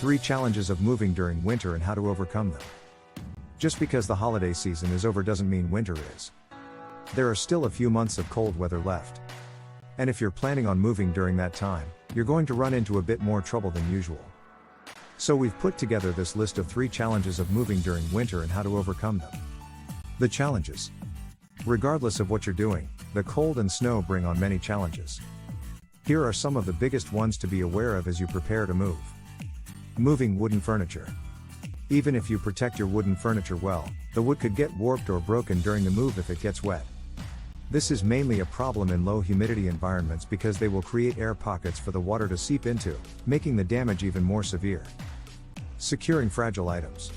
3 challenges of moving during winter and how to overcome them. Just because the holiday season is over doesn't mean winter is. There are still a few months of cold weather left. And if you're planning on moving during that time, you're going to run into a bit more trouble than usual. So we've put together this list of 3 challenges of moving during winter and how to overcome them. The challenges. Regardless of what you're doing, the cold and snow bring on many challenges. Here are some of the biggest ones to be aware of as you prepare to move. Moving wooden furniture. Even if you protect your wooden furniture well, the wood could get warped or broken during the move if it gets wet. This is mainly a problem in low humidity environments because they will create air pockets for the water to seep into, making the damage even more severe. Securing fragile items.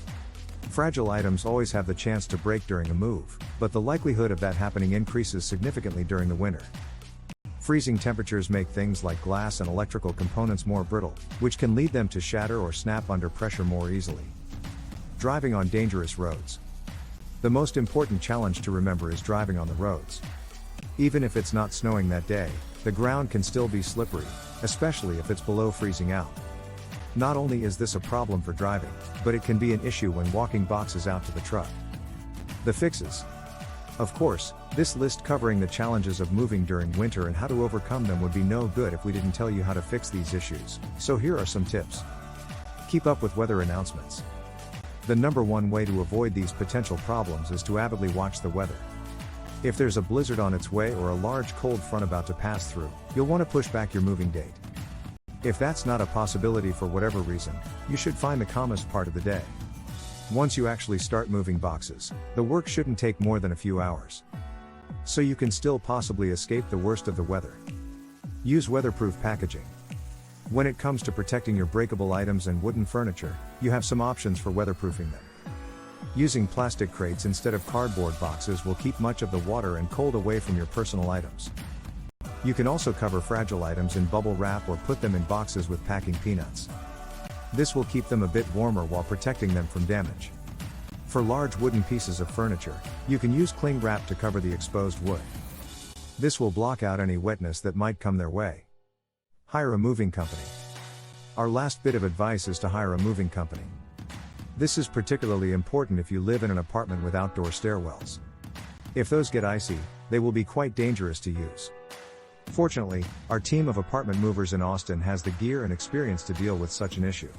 Fragile items always have the chance to break during a move, but the likelihood of that happening increases significantly during the winter. Freezing temperatures make things like glass and electrical components more brittle, which can lead them to shatter or snap under pressure more easily. Driving on dangerous roads. The most important challenge to remember is driving on the roads. Even if it's not snowing that day, the ground can still be slippery, especially if it's below freezing out. Not only is this a problem for driving, but it can be an issue when walking boxes out to the truck. The fixes. Of course, this list covering the challenges of moving during winter and how to overcome them would be no good if we didn't tell you how to fix these issues, so here are some tips. Keep up with weather announcements. The number one way to avoid these potential problems is to avidly watch the weather. If there's a blizzard on its way or a large cold front about to pass through, you'll want to push back your moving date. If that's not a possibility for whatever reason, you should find the calmest part of the day. Once you actually start moving boxes, the work shouldn't take more than a few hours. So you can still possibly escape the worst of the weather. Use weatherproof packaging. When it comes to protecting your breakable items and wooden furniture, you have some options for weatherproofing them. Using plastic crates instead of cardboard boxes will keep much of the water and cold away from your personal items. You can also cover fragile items in bubble wrap or put them in boxes with packing peanuts. This will keep them a bit warmer while protecting them from damage. For large wooden pieces of furniture, you can use cling wrap to cover the exposed wood. This will block out any wetness that might come their way. Hire a moving company. Our last bit of advice is to hire a moving company. This is particularly important if you live in an apartment with outdoor stairwells. If those get icy, they will be quite dangerous to use. Fortunately, our team of apartment movers in Austin has the gear and experience to deal with such an issue.